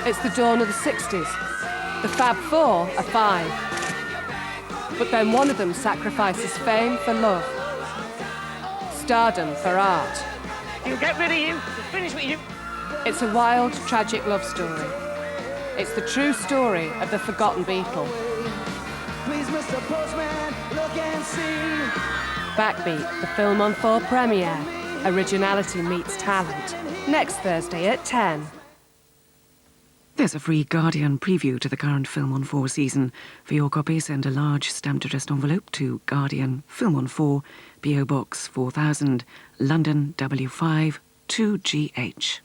It's the dawn of the 60s. The Fab Four are 5. But then one of them sacrifices fame for love. Stardom for art. He'll get rid of you. He'll finish with you. It's a wild, tragic love story. It's the true story of the forgotten Beatle. Please, Mr. Postman, look and see. Backbeat, the Film on 4 premiere. Originality meets talent. Next Thursday at 10. There's a free Guardian preview to the current Film on 4 season. For your copy, send a large stamped addressed envelope to Guardian, Film on 4, P.O. Box 4000, London W5 2GH.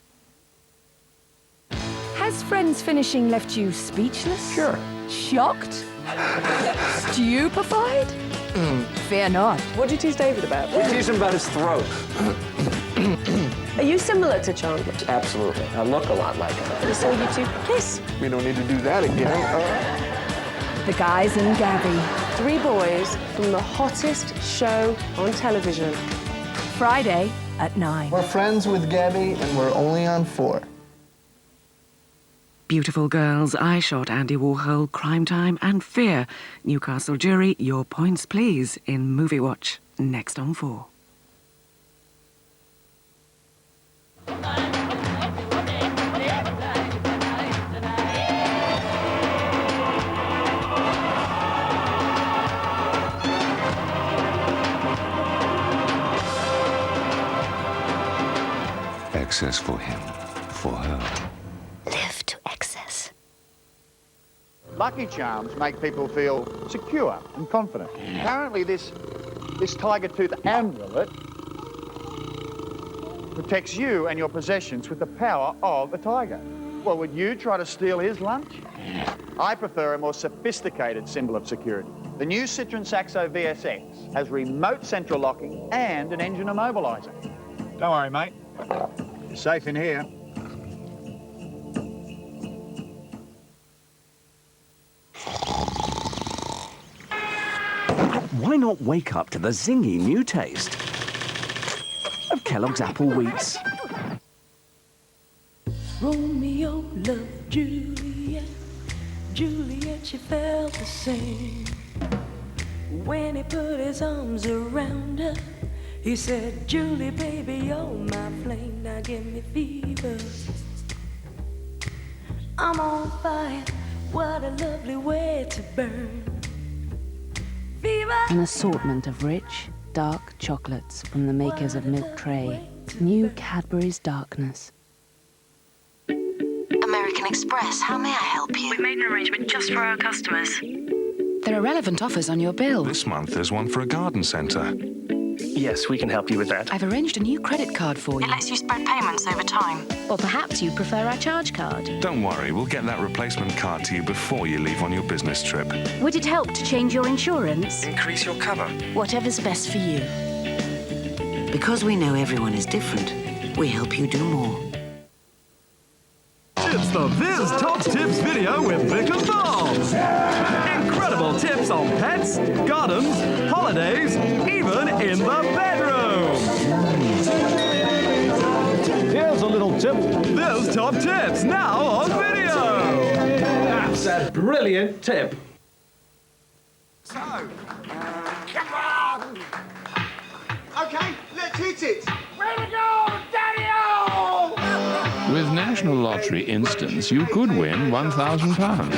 Has Friends finishing left you speechless? Sure. Shocked? Stupefied? Fear not. What did you tease David about? We teased him about his throat. Are you similar to Chandler? Absolutely. I look a lot like him. We saw you two kiss. We don't need to do that again. The Guys and Gabby. 3 boys from the hottest show on television. Friday at 9. We're friends with Gabby, and we're only on 4. Beautiful Girls, I Shot Andy Warhol, Crimetime and Fear. Newcastle Jury, your points please in Moviewatch. Next on 4. Excess for him, for her. Live to excess. Lucky Charms make people feel secure and confident. Apparently this tiger tooth amulet protects you and your possessions with the power of a tiger. Well, would you try to steal his lunch? I prefer a more sophisticated symbol of security. The new Citroen Saxo VSX has remote central locking and an engine immobilizer. Don't worry, mate. You're safe in here. Why not wake up to the zingy new taste of Kellogg's Apple Wheats? Romeo loved Juliet. Juliet, she felt the same. When he put his arms around her, he said, Julie, baby, you're my flame. Now give me fever. I'm on fire. What a lovely way to burn. Fever. An assortment of rich, dark chocolates from the makers of Milk Tray. New Cadbury's Darkness. American Express, how may I help you? We've made an arrangement just for our customers. There are relevant offers on your bill. This month there's one for a garden centre. Yes, we can help you with that. I've arranged a new credit card for you. It lets you spread payments over time. Or perhaps you prefer our charge card. Don't worry, we'll get that replacement card to you before you leave on your business trip. Would it help to change your insurance? Increase your cover. Whatever's best for you. Because we know everyone is different, we help you do more. It's the Viz Top Tips video with Vic and Bob. Incredible tips on pets, gardens, holidays, even in the bedroom. Here's a little tip. Viz Top Tips now on video. That's a brilliant tip. So, come on. Okay, let's hit it. Way to go, Daddy-O! With National Lottery Instants, you could win £1,000.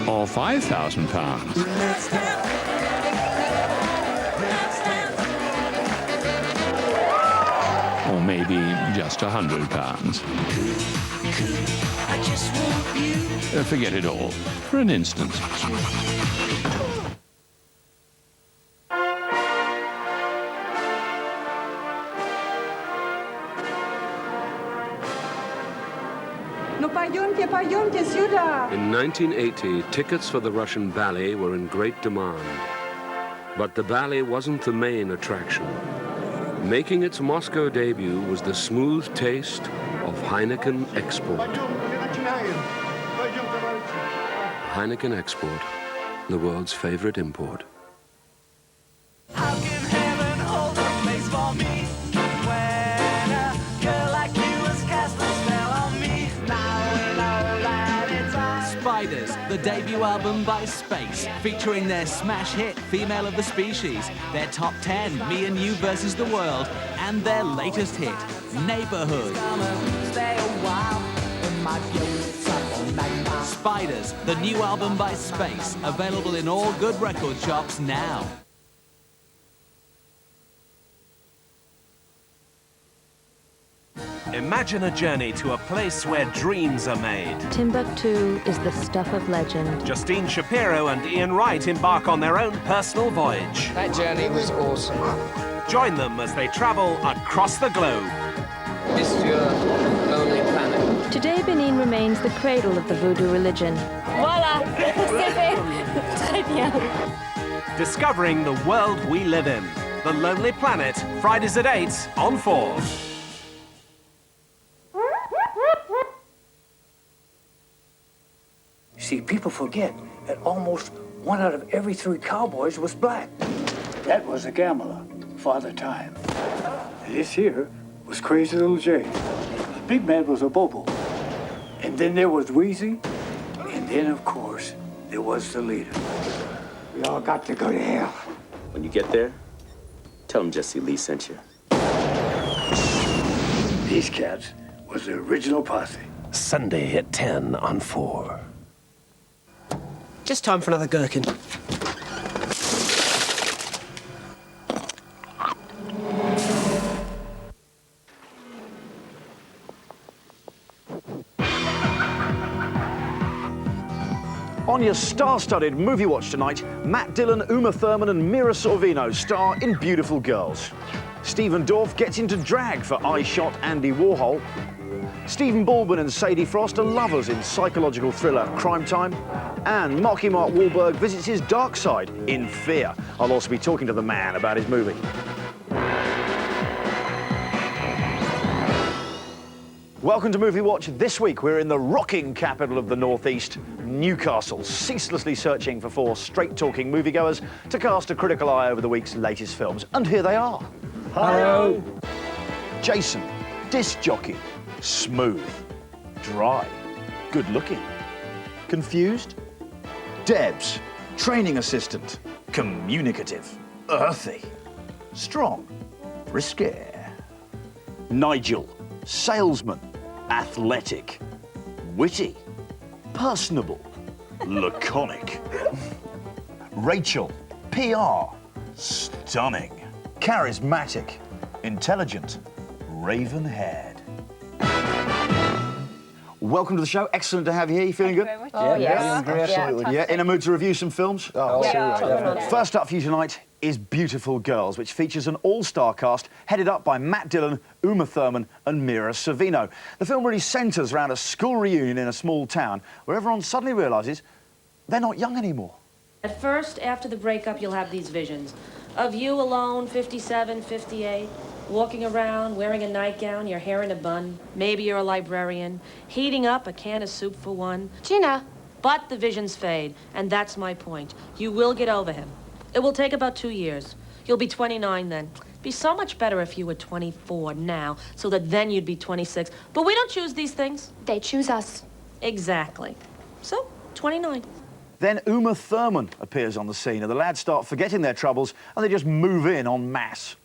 Or £5,000. Or maybe just £100. Forget it all, for an instant. In 1980, tickets for the Russian ballet were in great demand. But the ballet wasn't the main attraction. Making its Moscow debut was the smooth taste of Heineken Export. Heineken Export, the world's favorite import. debut album by Space, featuring their smash hit Female of the Species, their top 10 Me and You versus the World, and their latest hit, Neighborhood. Spiders, the new album by Space, available in all good record shops now. Imagine a journey to a place where dreams are made. Timbuktu is the stuff of legend. Justine Shapiro and Ian Wright embark on their own personal voyage. That journey was awesome. Join them as they travel across the globe. This is your lonely planet. Today, Benin remains the cradle of the voodoo religion. Voila! Très bien. Discovering the world we live in. The Lonely Planet, Fridays at 8 on 4. See, people forget that almost 1 out of every 3 cowboys was black. That was a gambler, Father Time. And this here was Crazy Little Jay. The big man was a Bobo. And then there was Wheezy. And then, of course, there was the leader. We all got to go to hell. When you get there, tell them Jesse Lee sent you. These cats was the original posse. Sunday at 10 on 4. Just time for another gherkin. On your star-studded movie watch tonight, Matt Dillon, Uma Thurman and Mira Sorvino star in Beautiful Girls. Stephen Dorff gets into drag for I Shot Andy Warhol. Stephen Baldwin and Sadie Frost are lovers in psychological thriller Crimetime. And Mark Wahlberg visits his dark side in Fear. I'll also be talking to the man about his movie. Welcome to Movie Watch. This week we're in the rocking capital of the Northeast, Newcastle, ceaselessly searching for 4 straight-talking moviegoers to cast a critical eye over the week's latest films. And here they are. Hello. Jason, disc jockey. Smooth, dry, good-looking, confused. Debs, training assistant, communicative, earthy, strong, risque. Nigel, salesman, athletic, witty, personable, laconic. Rachel, PR, stunning, charismatic, intelligent, raven-haired. Welcome to the show. Excellent to have you here. You feeling good? Oh, yes. Absolutely. Yeah, in a mood to review some films? Oh, Yeah. First up for you tonight is Beautiful Girls, which features an all-star cast headed up by Matt Dillon, Uma Thurman and Mira Sorvino. The film really centres around a school reunion in a small town where everyone suddenly realises they're not young anymore. At first, after the breakup, you'll have these visions of you alone, 57, 58, walking around, wearing a nightgown, your hair in a bun. Maybe you're a librarian, heating up a can of soup for one. Gina. But the visions fade, and that's my point. You will get over him. It will take about 2 years. You'll be 29 then. Be so much better if you were 24 now, so that then you'd be 26. But we don't choose these things. They choose us. Exactly. So, 29. Then Uma Thurman appears on the scene, and the lads start forgetting their troubles, and they just move in en masse.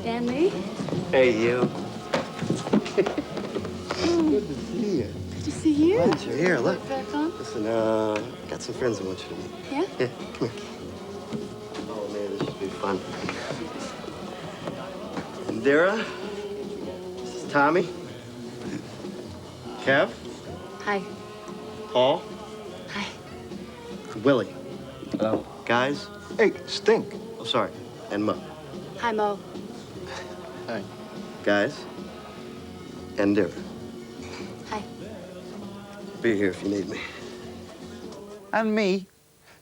Stanley? Hey, you. Good to see you. Good to see you. Glad you're here. Look. Back on? Listen, got some friends I want you to meet. Yeah? Yeah, come here. Oh, man, this should be fun. Indira. This is Tommy. Kev. Hi. Paul. Hi. Willie. Hello. Guys. Hey, Stink. Oh, sorry. And Mo. Hi, Mo. Hi. Guys. And Indira. Hi. Be here if you need me. And me.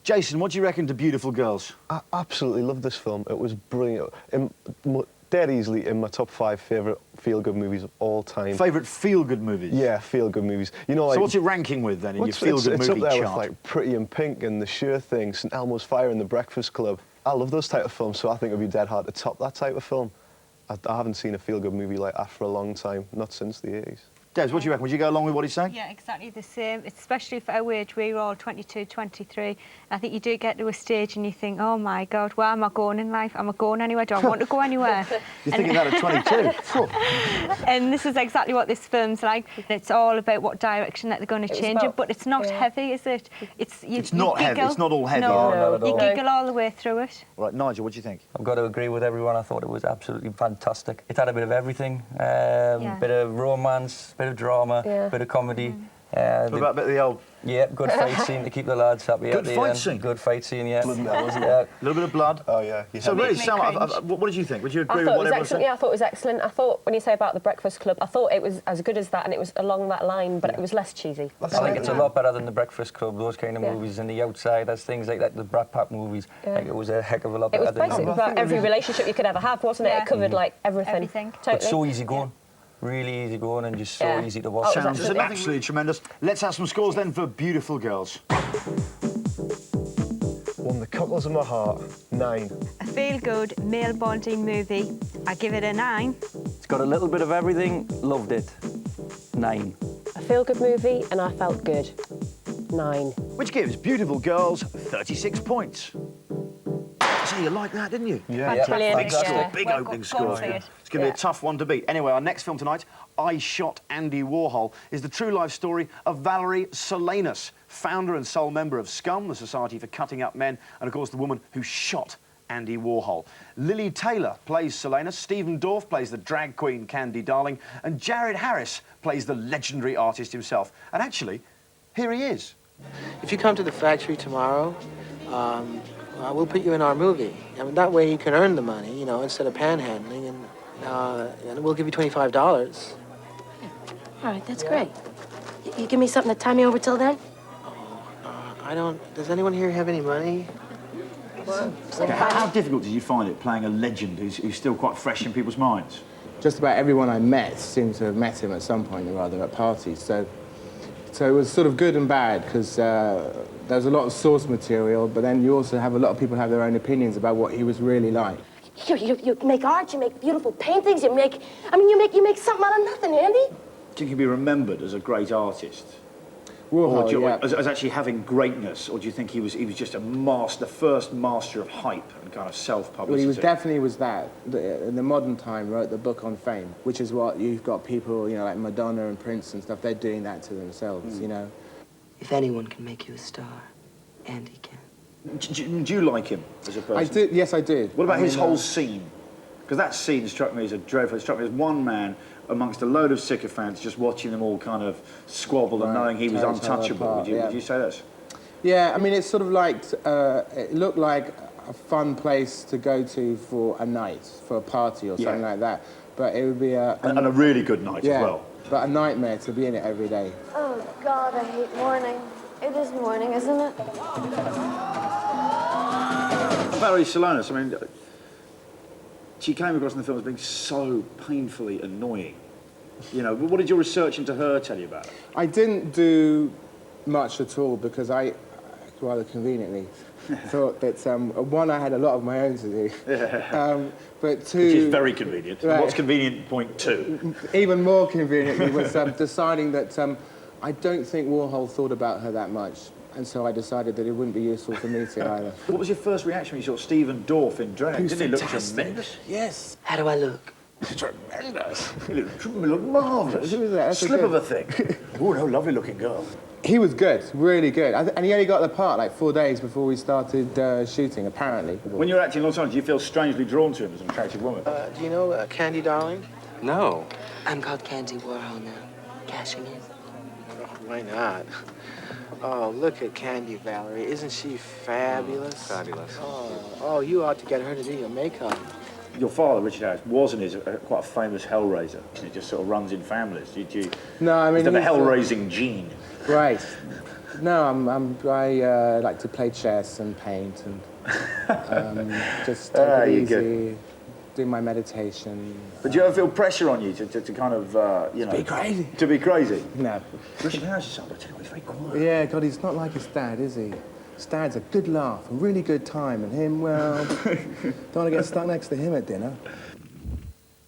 Jason, what do you reckon to Beautiful Girls? I absolutely loved this film. It was brilliant. Dead easily in my top 5 favourite feel-good movies of all time. Favourite feel-good movies? Yeah, feel-good movies. You know, like, so what's it ranking with then in your feel-good movie It's up there chart? with like Pretty in Pink and The Sure Thing, St Elmo's Fire and The Breakfast Club. I love those type of films, so I think it'd be dead hard to top that type of film. I haven't seen a feel-good movie like that for a long time, not since the 80s. Des, what do you reckon? Would you go along with what he's saying? Yeah, exactly the same, especially for our age. We're all 22, 23. I think you do get to a stage and you think, oh my God, where am I going in life? Am I going anywhere? Do I want to go anywhere? You're thinking that at 22? And this is exactly what this film's like. It's all about what direction that they're going to change it, but it's not heavy, is it? It's not heavy. It's not all heavy. No, you giggle all the way through it. Right, Nigel, what do you think? I've got to agree with everyone. I thought it was absolutely fantastic. It had a bit of everything. Bit of romance, bit of drama, bit of comedy. What about a bit of the old... Yeah, good fight scene to keep the lads happy at the end. Good fight scene? Good fight scene, yeah. Wasn't it? A little bit of blood. Oh, yeah. So really, Sam, what did you think? Would you agree with what everyone said? Yeah, I thought it was excellent. I thought, when you say about the Breakfast Club, I thought it was as good as that, and it was along that line, but it was less cheesy. I think it's a lot better than the Breakfast Club, those kind of movies, and the Outsiders, things like that, the Brat Pack movies. Like, it was a heck of a lot better than that. It was basically about every relationship you could ever have, wasn't it? It covered, like, everything. Totally. But so easy going. Really easy going and just so easy to watch. Sounds absolutely tremendous. Let's have some scores then for Beautiful Girls. Won the cockles of my heart, 9. A feel-good male bonding movie. I give it a 9. It's got a little bit of everything. Loved it. 9. A feel-good movie, and I felt good. 9. Which gives Beautiful Girls 36 points. So you liked that, didn't you? Yeah. Brilliant. Big score, big opening score. It's going to be a tough one to beat. Anyway, our next film tonight, I Shot Andy Warhol, is the true life story of Valerie Solanas, founder and sole member of Scum, the Society for Cutting Up Men, and of course the woman who shot Andy Warhol. Lily Taylor plays Solanas, Stephen Dorff plays the drag queen Candy Darling, and Jared Harris plays the legendary artist himself. And actually, here he is. If you come to the factory tomorrow, we'll put you in our movie. I mean, that way you can earn the money, you know, instead of panhandling, and we'll give you $25. All right, that's great. You give me something to tie me over till then? I don't... Does anyone here have any money? How difficult did you find it playing a legend who's still quite fresh in people's minds? Just about everyone I met seemed to have met him at some point or other at parties. So it was sort of good and bad because there's a lot of source material, but then you also have a lot of people have their own opinions about what he was really like. You make art, you make beautiful paintings, you make something out of nothing, Andy. Do you think he'd be remembered as a great artist? Warhol, or as actually having greatness, or do you think he was just the first master of hype and kind of self-publicity? Well, he was definitely that. In the modern time, wrote the book on fame, which is what you've got people, you know, like Madonna and Prince and stuff. They're doing that to themselves, you know. If anyone can make you a star, Andy can. Do you like him as a person? I did. Yes, I did. What about his whole scene? Because that scene struck me as dreadful. It struck me as one man amongst a load of sycophants, just watching them all kind of squabble and knowing he was untouchable. Would you say that? Yeah, I mean, it's sort of like, it looked like a fun place to go to for a night, for a party or something like that. But it would be and a really good night as well. But a nightmare to be in it every day. Oh, God, I hate morning. It is morning, isn't it? Valerie Solanas, I mean, she came across in the film as being so painfully annoying. You know, what did your research into her tell you about her? I didn't do much at all because I, rather conveniently, thought that, one, I had a lot of my own to do. But two... Which is very convenient. Right. What's convenient point 2? Even more conveniently was deciding that I don't think Warhol thought about her that much. And so I decided that it wouldn't be useful for me to either. What was your first reaction when you saw Stephen Dorff in drag? He was Didn't he look fantastic. tremendous? Yes. How do I look? Tremendous. You look marvellous. Who was that? Slip of a thing. Oh, no, lovely looking girl. He was good, really good. And he only got the part like 4 days before we started shooting, apparently. When you were acting in Los Angeles, do you feel strangely drawn to him as an attractive woman? Do you know Candy Darling? No. I'm called Candy Warhol now. Cashing in. Oh, why not? Oh, look at Candy, Valerie. Isn't she fabulous? Fabulous. Oh, you ought to get her to do your makeup. Your father, Richard Harris, was and is quite a famous hellraiser. It just sort of runs in families. No, I mean... He's got a hell-raising gene. Right. No, I like to play chess and paint and just take it easy, do my meditation. But do you ever feel pressure on you to kind of, you know... To be crazy. To be crazy? No. Richard Harris is something, I tell you what, he's very quiet. Yeah, God, he's not like his dad, is he? His dad's a good laugh, a really good time, and him, well, don't want to get stuck next to him at dinner.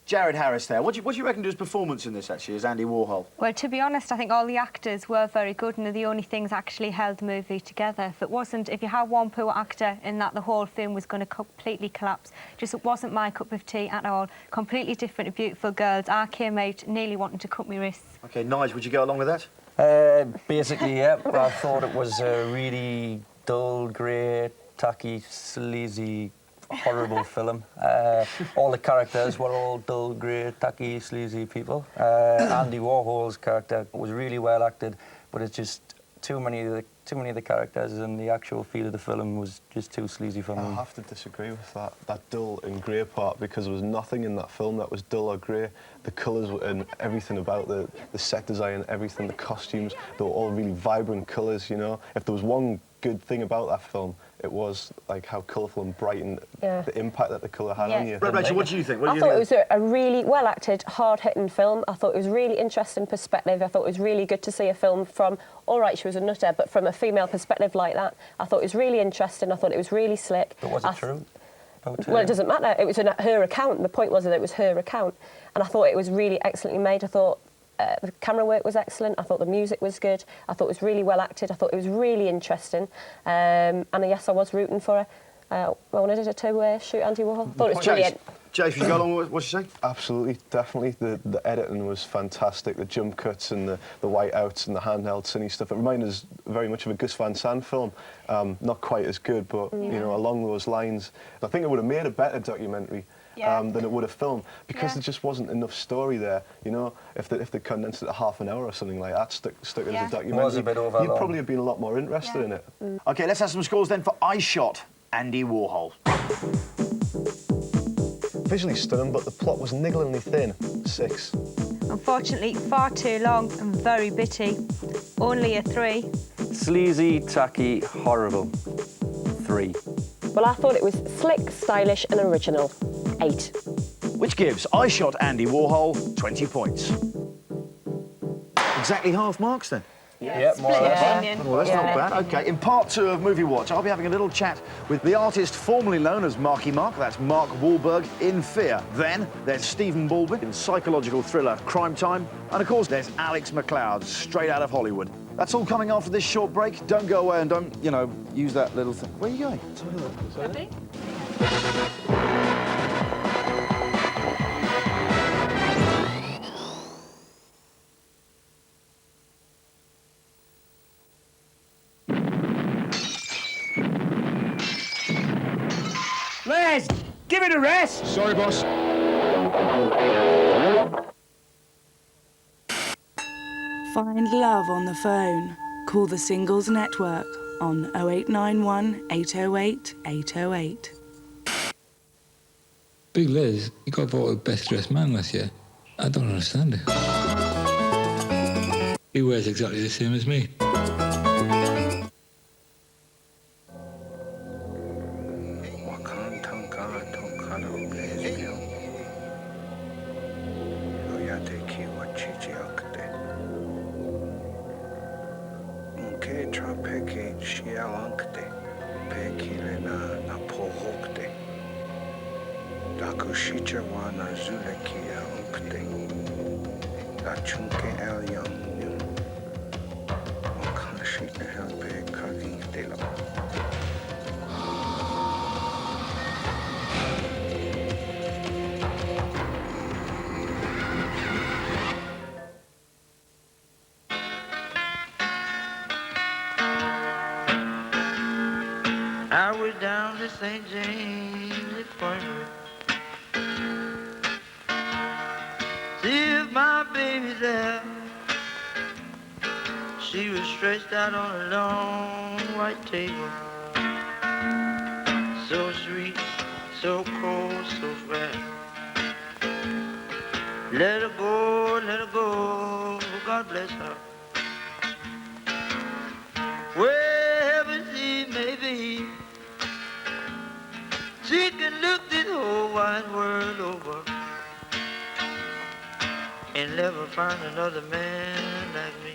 Jared Harris there. What do you reckon to his performance in this, actually, as Andy Warhol? Well, to be honest, I think all the actors were very good and they're the only things actually held the movie together. If you had one poor actor in that, the whole film was going to completely collapse. Just it wasn't my cup of tea at all. Completely different and beautiful girls. I came out nearly wanting to cut my wrists. OK, Nigel, would you go along with that? Basically, yeah. I thought it was a really dull, grey, tacky, sleazy, horrible film. All the characters were all dull, grey, tacky, sleazy people. Andy Warhol's character was really well acted, but it's just too many of the characters, and the actual feel of the film was just too sleazy for me. I have to disagree with that dull and grey part, because there was nothing in that film that was dull or grey. The colours and everything about the set design, everything, the costumes, they were all really vibrant colours, you know. If there was one good thing about that film, it was like how colourful and bright and the impact that the colour had on you. Rachel, what do you think? I thought it was a really well-acted, hard-hitting film. I thought it was really interesting perspective. I thought it was really good to see a film from, all right, she was a nutter, but from a female perspective like that. I thought it was really interesting. I thought it was really slick. But was it true? Well, it doesn't matter. It was her account. The point was that it was her account. And I thought it was really excellently made. I thought the camera work was excellent. I thought the music was good. I thought it was really well acted. I thought it was really interesting. And yes, I was rooting for her. I wanted her to shoot Andy Warhol. Thought it was brilliant. Jay, if you go along with what you say? Absolutely, definitely. The editing was fantastic. The jump cuts and the whiteouts and the handheld cine stuff. It reminded us very much of a Gus Van Sant film. Not quite as good, but you know, along those lines. I think it would have made a better documentary. Than it would have filmed, because there just wasn't enough story there. You know, if they condensed it to half an hour or something like that, stuck it as a documentary, was a bit over you'd long. probably have been a lot more interested in it. OK, let's have some scores then for I Shot Andy Warhol. Visually stunning, but the plot was nigglingly thin. 6. Unfortunately, far too long and very bitty. Only a 3. Sleazy, tacky, horrible. 3. Well, I thought it was slick, stylish and original. 8. Which gives I Shot Andy Warhol 20 points. Exactly half marks then. Yeah, more or less. Well, that's not bad. OK, in part 2 of Movie Watch, I'll be having a little chat with the artist formerly known as Marky Mark. That's Mark Wahlberg in Fear. Then there's Stephen Baldwin in psychological thriller Crimetime. And, of course, there's Alex McLeod, straight out of Hollywood. That's all coming after this short break. Don't go away and don't, you know, use that little thing. Where are you going? Ready? Les, give it a rest. Sorry, boss. Find love on the phone. Call the Singles Network on 0891 808 808. Big Les, you got voted Best Dressed Man last year. I don't understand it. He wears exactly the same as me. I was down to St. James Infirmary. See if my baby's there. She was stretched out on a long white table. So sweet, so cold, so fresh. Let her go, God bless her. Wherever she may be, she can look this whole wide world over and never find another man like me.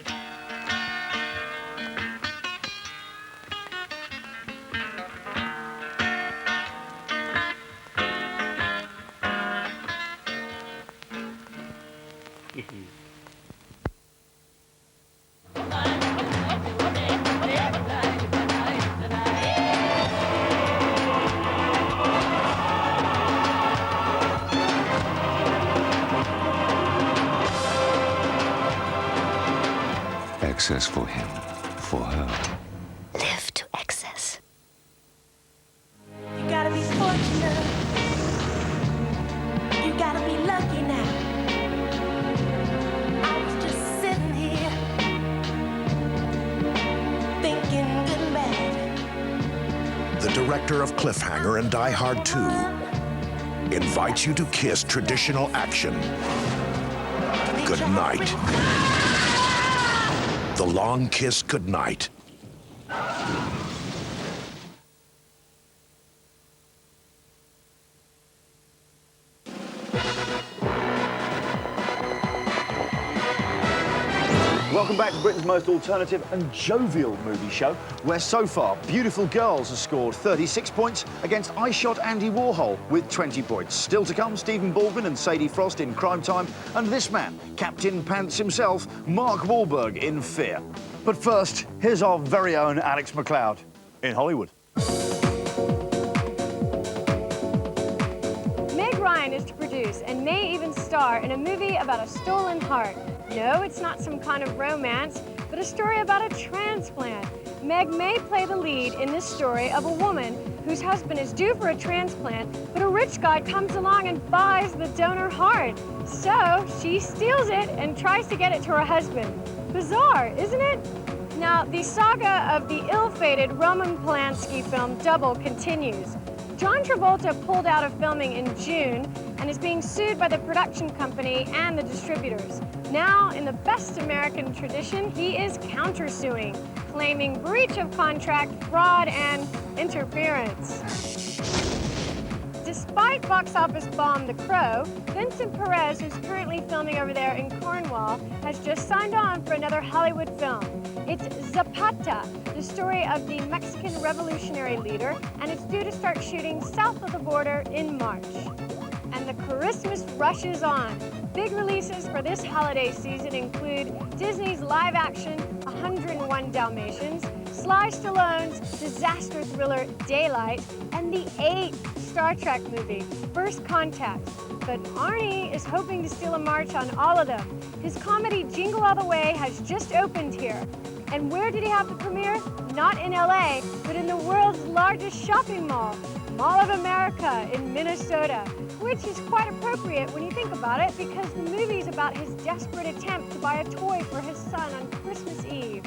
Excess for him, for her. Live to excess. You gotta be fortunate. You gotta be lucky now. I was just sitting here thinking good and bad. The director of Cliffhanger and Die Hard 2 invites you to kiss traditional action. Good night. The long kiss goodnight. Welcome back to Britain's most alternative and jovial movie show, where so far Beautiful Girls has scored 36 points against I Shot Andy Warhol with 20 points. Still to come, Stephen Baldwin and Sadie Frost in Crime Time, and this man, Captain Pants himself, Mark Wahlberg in Fear. But first, here's our very own Alex McLeod in Hollywood. Meg Ryan is to produce and may even star in a movie about a stolen heart. No, it's not some kind of romance, but a story about a transplant. Meg may play the lead in this story of a woman whose husband is due for a transplant, but a rich guy comes along and buys the donor heart. So she steals it and tries to get it to her husband. Bizarre, isn't it? Now, the saga of the ill-fated Roman Polanski film Double continues. John Travolta pulled out of filming in June and is being sued by the production company and the distributors. Now, in the best American tradition, he is countersuing, claiming breach of contract, fraud, and interference. Despite box office bomb The Crow, Vincent Perez, who's currently filming over there in Cornwall, has just signed on for another Hollywood film. It's Zapata, the story of the Mexican revolutionary leader, and it's due to start shooting south of the border in March. And the Christmas rush is on. Big releases for this holiday season include Disney's live-action 101 Dalmatians, Sly Stallone's disaster thriller Daylight, and the 8th Star Trek movie, First Contact. But Arnie is hoping to steal a march on all of them. His comedy Jingle All the Way has just opened here. And where did he have the premiere? Not in LA, but in the world's largest shopping mall, Mall of America in Minnesota, which is quite appropriate when you think about it, because the movie's about his desperate attempt to buy a toy for his son on Christmas Eve.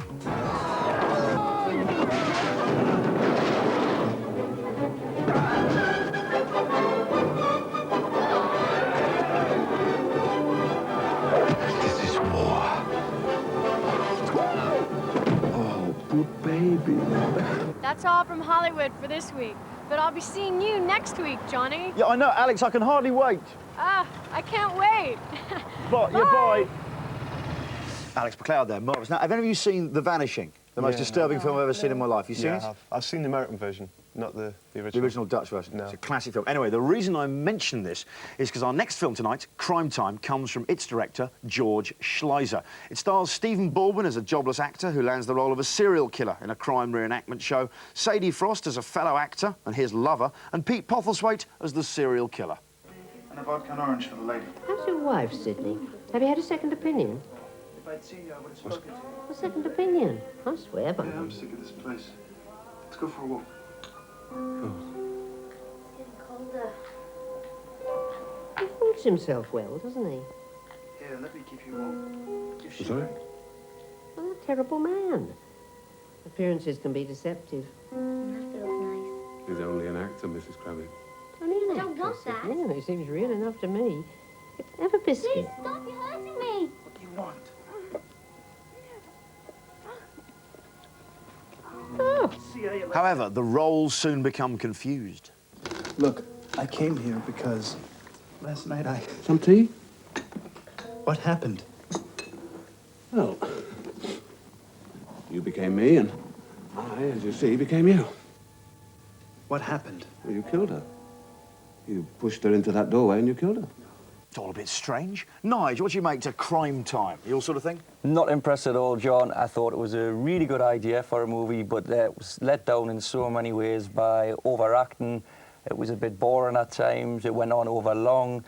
This is war. Oh, poor baby. That's all from Hollywood for this week. But I'll be seeing you next week, Johnny. Yeah, I know, Alex, I can hardly wait. Ah, I can't wait. Bye. Yeah, bye. Alex McLeod there, marvellous. Now, have any of you seen The Vanishing? The most disturbing film I've ever seen in my life. You seen it? I've seen the American version, not the original. The original Dutch version. No. It's a classic film. Anyway, the reason I mention this is because our next film tonight, Crime Time, comes from its director, George Schleiser. It stars Stephen Baldwin as a jobless actor who lands the role of a serial killer in a crime reenactment show, Sadie Frost as a fellow actor and his lover, and Pete Postlethwaite as the serial killer. And a vodka and orange for the lady. How's your wife, Sydney? Have you had a second opinion? If I'd seen you, I would have spoken. A second opinion? I swear by Yeah, I'm sick of this place. Let's go for a walk. He holds himself well, doesn't he? Here, let me keep you warm. Sorry? Well, a terrible man. Appearances can be deceptive. He's only an actor, Mrs. Cramming. Only an Don't actor, want that. Sydney. He seems real enough to me. Have a biscuit. Please stop, you're hurting me. What do you want? Oh. However, the roles soon become confused. Look, I came here because last night I... Some tea? What happened? Well, you became me, and I, as you see, became you. What happened? Well, you killed her. You pushed her into that doorway and you killed her. It's all a bit strange. Nige, what do you make to Crime Time? Your sort of thing? Not impressed at all, John. I thought it was a really good idea for a movie, but it was let down in so many ways by overacting. It was a bit boring at times. It went on over long.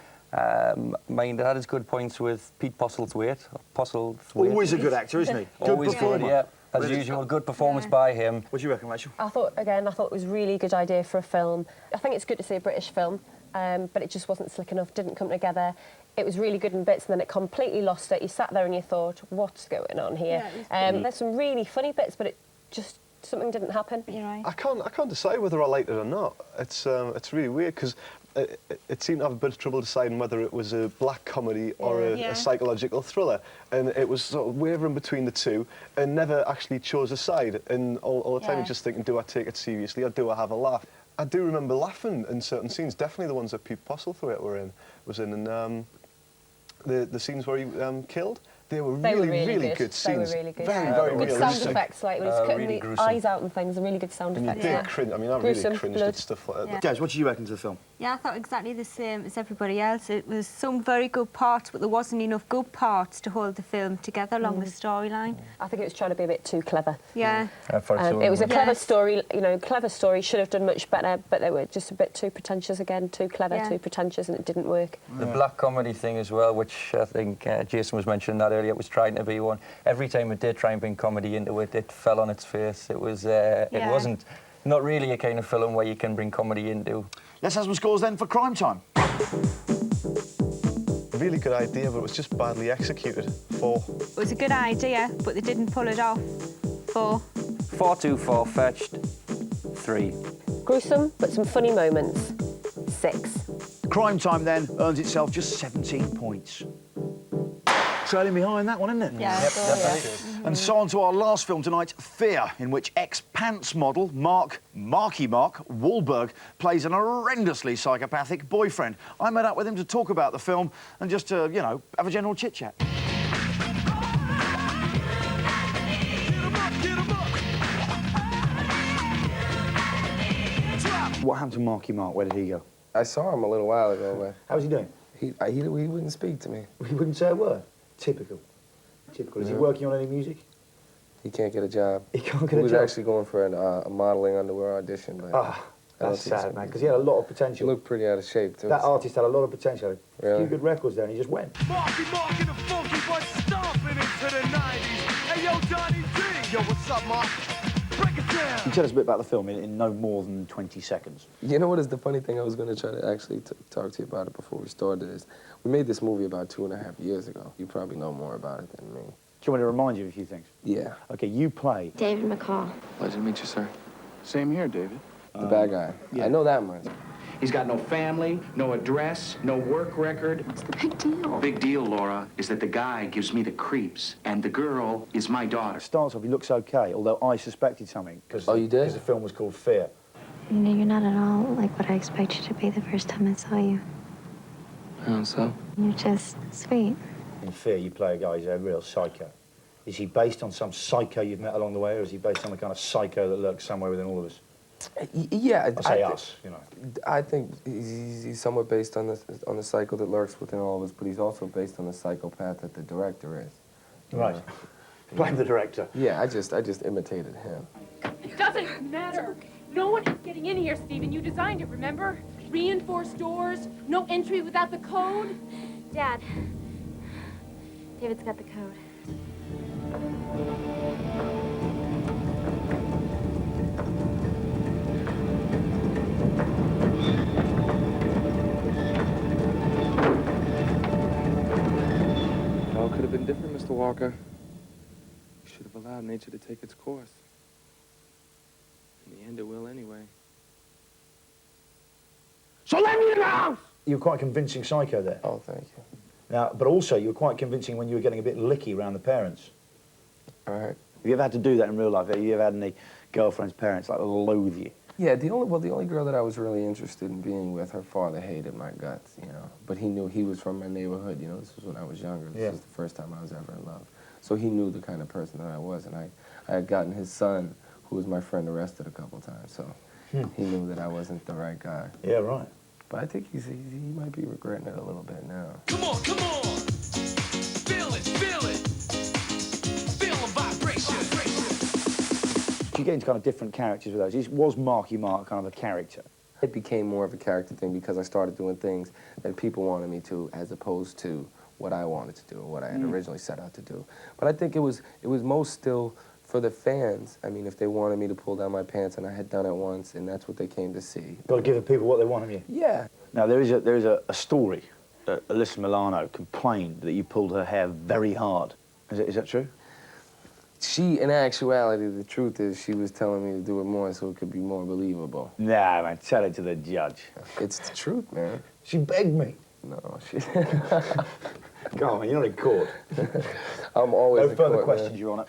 Mind, it had its good points with Pete Postlethwaite. Always a good actor, isn't he? Good Always performer. good, yeah. As usual, good performance by him. What do you reckon, Rachel? I thought it was a really good idea for a film. I think it's good to see a British film, but it just wasn't slick enough, didn't come together. It was really good in bits, and then it completely lost it. You sat there and you thought, what's going on here? There's some really funny bits, but it just, something didn't happen. You're right. I can't decide whether I liked it or not. It's really weird, because it seemed to have a bit of trouble deciding whether it was a black comedy or a psychological thriller, and it was sort of wavering between the two and never actually chose a side. And all the time you're just thinking, do I take it seriously or do I have a laugh? I do remember laughing in certain scenes, definitely the ones that Pete Postlethwaite was in, and the scenes where he killed. They were really good scenes. They were really good. Very good realistic. sound effects, like when he was cutting really the eyes out and things, really good sound And effects. you did cringe. I mean, I really cringed at stuff like that. Des, what do you reckon to the film? Yeah, I thought exactly the same as everybody else. It was some very good parts, but there wasn't enough good parts to hold the film together along the storyline. I think it was trying to be a bit too clever. Yeah. It was a clever story, you know, clever story, should have done much better, but they were just a bit too pretentious again, too clever, too pretentious, and it didn't work. The black comedy thing as well, which I think Jason was mentioning that earlier, it was trying to be one. Every time it did try and bring comedy into it, it fell on its face. It was, it wasn't, not really a kind of film where you can bring comedy into. Let's have some scores then for Crime Time. Really good idea, but it was just badly executed. 4. It was a good idea, but they didn't pull it off. 4. 4-2-4 fetched. 3. Gruesome, but some funny moments. 6. Crime Time then earns itself just 17 points. Trailing behind that one, isn't it? Yeah. And so on to our last film tonight, Fear, in which ex-pants model Mark Wahlberg plays an horrendously psychopathic boyfriend. I met up with him to talk about the film and just to, you know, have a general chit-chat. What happened to Marky Mark? Where did he go? I saw him a little while ago, but... How was he doing? He wouldn't speak to me. He wouldn't say a word? Typical. Typical. Is he working on any music? He can't get a job. He can't get a job? He was actually going for a modeling underwear audition, but... That's sad, man, because he had a lot of potential. He looked pretty out of shape, too. That artist had a lot of potential. Really? A few good records there, and he just went. Marky Mark and the funky bunch stomping into the 90s. Hey, yo, Johnny V. Yo, what's up, Mark? Break it down. Can you tell us a bit about the film in no more than 20 seconds? You know what is the funny thing? I was going to try to actually talk to you about it before we started is we made this movie about 2.5 years ago. You probably know more about it than me. Do you want me to remind you of a few things? Yeah. Okay, you play... David McCall. Pleasure to meet you, sir. Same here, David. The bad guy. Yeah. I know that much. He's got no family, no address, no work record. What's the big deal? Big deal, Laura, is that the guy gives me the creeps, and the girl is my daughter. Starts off, he looks okay, although I suspected something. Oh, you did? Because the film was called Fear. You know, you're not at all like what I expected you to be the first time I saw you. How so? You're just sweet. In Fear, you play a guy who's a real psycho. Is he based on some psycho you've met along the way, or is he based on the kind of psycho that lurks somewhere within all of us? Yeah, I say us, you know. I think he's somewhat based on the psycho that lurks within all of us, but he's also based on the psychopath that the director is. Right. Blame the director. Yeah, I just imitated him. It doesn't matter. No one is getting in here, Stephen. You designed it, remember? Reinforced doors, no entry without the code. Dad, David's got the code. It all could have been different, Mr. Walker. You should have allowed nature to take its course. In the end, it will anyway. So let me in the house! You were quite a convincing psycho there. Oh, thank you. Now, but also, you were quite convincing when you were getting a bit licky around the parents. All right. Have you ever had to do that in real life? Have you ever had any girlfriend's parents, like, loathe you? Yeah, the only girl that I was really interested in being with, her father hated my guts, you know. But he knew he was from my neighborhood, you know. This was when I was younger. This was the first time I was ever in love. So he knew the kind of person that I was, and I had gotten his son, who was my friend, arrested a couple times. So he knew that I wasn't the right guy. Yeah, right. But I think he might be regretting it a little bit now. Come on, come on! Feel it, feel it! Feel the vibration! You get into kind of different characters with those. Was Marky Mark kind of a character? It became more of a character thing because I started doing things that people wanted me to, as opposed to what I wanted to do or what I had originally set out to do. But I think it was most still for the fans. I mean, if they wanted me to pull down my pants, and I had done it once, and that's what they came to see. Got to give the people what they want of you. Yeah. Now, there is a story that Alyssa Milano complained that you pulled her hair very hard. Is that true? She, in actuality, the truth is she was telling me to do it more so it could be more believable. Nah, man, tell it to the judge. It's the truth, man. She begged me. No, she... Come on, man, you're not in court. I'm always No further questions, Your Honour.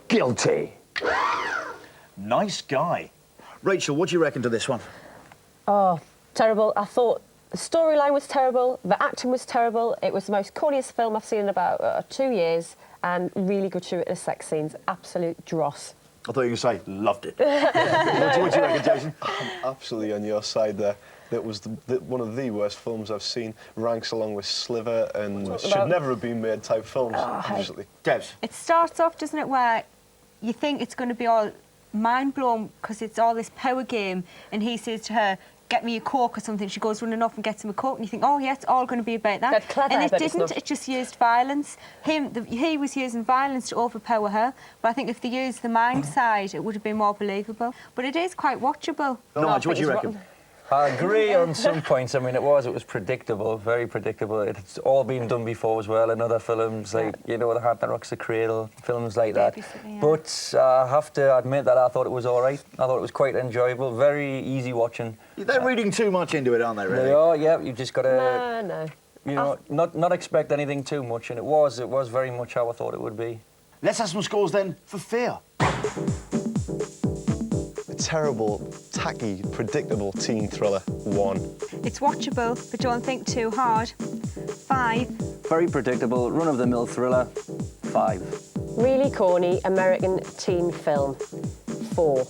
Guilty. Nice guy. Rachel, what do you reckon to this one? Oh, terrible. I thought the storyline was terrible, the acting was terrible. It was the most corniest film I've seen in about 2 years, and really gratuitous sex scenes. Absolute dross. I thought you were going to say, loved it. What do you reckon, Jason? I'm absolutely on your side there. That was one of the worst films I've seen. Ranks along with Sliver and should never have been made type films. Absolutely. Debs? It starts off, doesn't it, where you think it's going to be all mind-blown because it's all this power game, and he says to her, get me a Coke or something. She goes running off and gets him a Coke, and you think, oh, yeah, it's all going to be about that. That's clever, and it but didn't. It just used violence. He was using violence to overpower her, but I think if they used the mind side, it would have been more believable. But it is quite watchable. Nige, what do you reckon? I agree on some points. I mean, it was predictable, very predictable. It's all been done before as well in other films, like, you know, The Heart That Rocks the Cradle, films like that. Yeah. But I have to admit that I thought it was all right. I thought it was quite enjoyable, very easy watching. They're reading too much into it, aren't they, really? They are, yeah. You've just got to, No. you know, not expect anything too much, and it was very much how I thought it would be. Let's have some scores then for Fear. Terrible, tacky, predictable teen thriller, 1. It's watchable, but don't think too hard. 5. Very predictable, run-of-the-mill thriller, 5. Really corny American teen film, 4.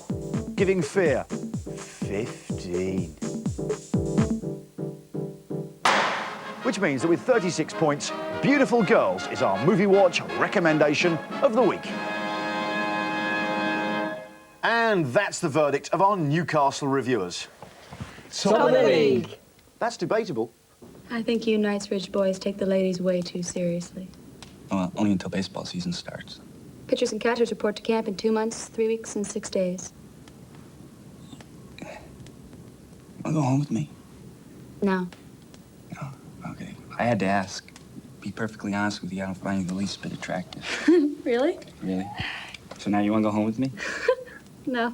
Giving Fear 15. Which means that with 36 points, Beautiful Girls is our Moviewatch recommendation of the week. And that's the verdict of our Newcastle reviewers. Top of the league. That's debatable. I think you Knightsbridge boys take the ladies way too seriously. Well, only until baseball season starts. Pitchers and catchers report to camp in 2 months, 3 weeks, and 6 days. Wanna go home with me? No. No? Okay. I had to ask. Be perfectly honest with you, I don't find you the least bit attractive. Really? Really? So now you wanna go home with me? No.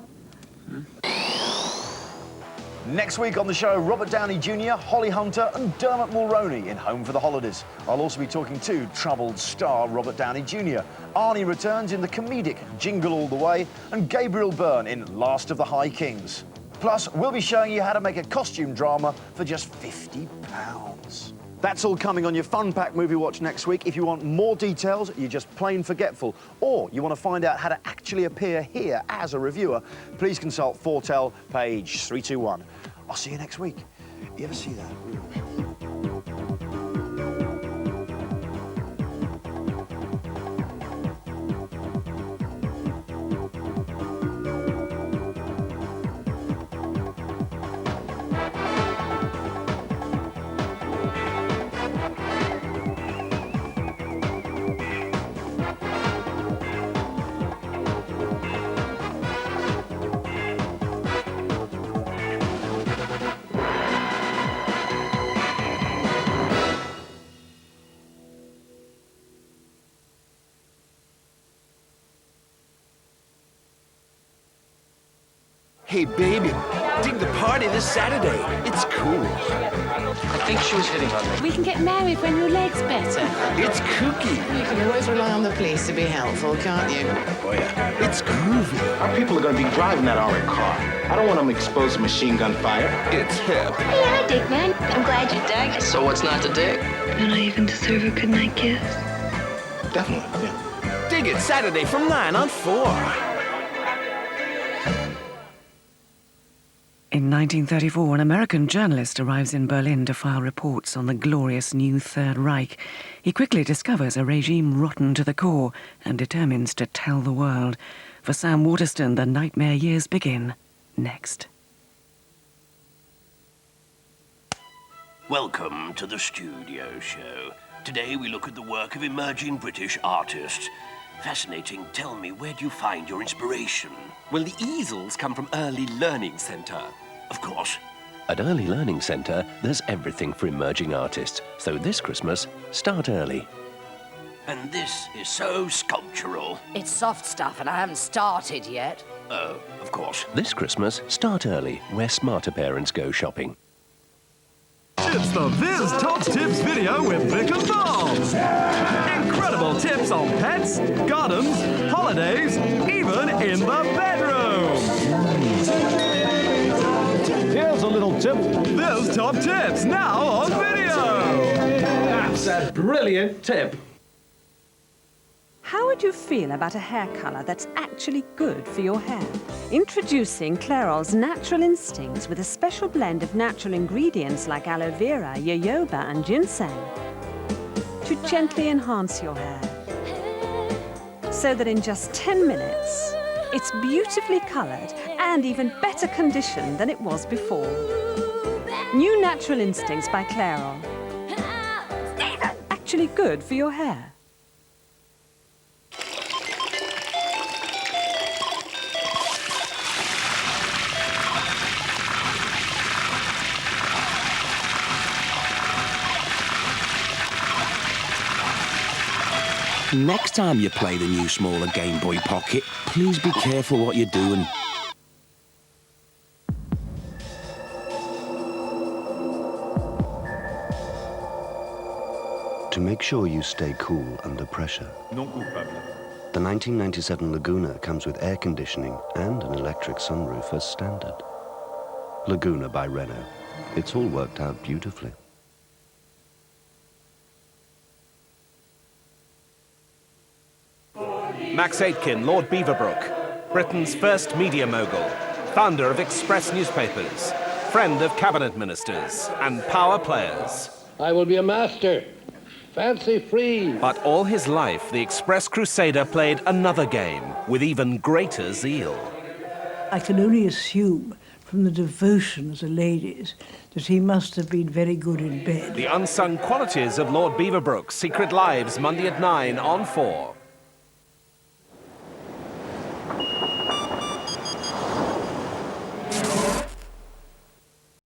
Next week on the show, Robert Downey Jr., Holly Hunter and Dermot Mulroney in Home for the Holidays. I'll also be talking to troubled star Robert Downey Jr. Arnie returns in the comedic Jingle All the Way, and Gabriel Byrne in Last of the High Kings. Plus, we'll be showing you how to make a costume drama for just £50. That's all coming on your Fun Pack Movie Watch next week. If you want more details, you're just plain forgetful, or you want to find out how to actually appear here as a reviewer, please consult Foretell, page 321. I'll see you next week. You ever see that? Hey, baby, dig the party this Saturday. It's cool. I think she was hitting on me. We can get married when your leg's better. It's kooky. You can always rely on the police to be helpful, can't you? Oh, yeah. It's groovy. Our people are going to be driving that armored car. I don't want them exposed to machine gun fire. It's hip. Hey, I dig, man. I'm glad you dug. So what's not to dig? Don't I even deserve a goodnight kiss? Definitely, yeah. Dig it Saturday from 9 on 4. In 1934, an American journalist arrives in Berlin to file reports on the glorious new Third Reich. He quickly discovers a regime rotten to the core and determines to tell the world. For Sam Waterston, the nightmare years begin next. Welcome to the Studio Show. Today we look at the work of emerging British artists. Fascinating. Tell me, where do you find your inspiration? Well, the easels come from Early Learning Centre. Of course. At Early Learning Centre, there's everything for emerging artists. So this Christmas, start early. And this is so sculptural. It's soft stuff and I haven't started yet. Oh, of course. This Christmas, start early, where smarter parents go shopping. It's the Viz Top Tips video with Vic and Bob. Incredible tips on pets, gardens, holidays, even in the bedroom. Here's a little tip. Viz Top Tips, now on video. That's a brilliant tip. How would you feel about a hair colour that's actually good for your hair? Introducing Clairol's Natural Instincts with a special blend of natural ingredients like aloe vera, jojoba and ginseng to gently enhance your hair. So that in just 10 minutes, it's beautifully coloured and even better conditioned than it was before. New Natural Instincts by Clairol. Actually good for your hair. Next time you play the new smaller Game Boy Pocket, please be careful what you're doing. To make sure you stay cool under pressure, the 1997 Laguna comes with air conditioning and an electric sunroof as standard. Laguna by Renault. It's all worked out beautifully. Max Aitken, Lord Beaverbrook, Britain's first media mogul, founder of Express newspapers, friend of cabinet ministers and power players. I will be a master. Fancy free. But all his life, the Express crusader played another game with even greater zeal. I can only assume from the devotion of the ladies that he must have been very good in bed. The unsung qualities of Lord Beaverbrook, Secret Lives, Monday at 9 on 4.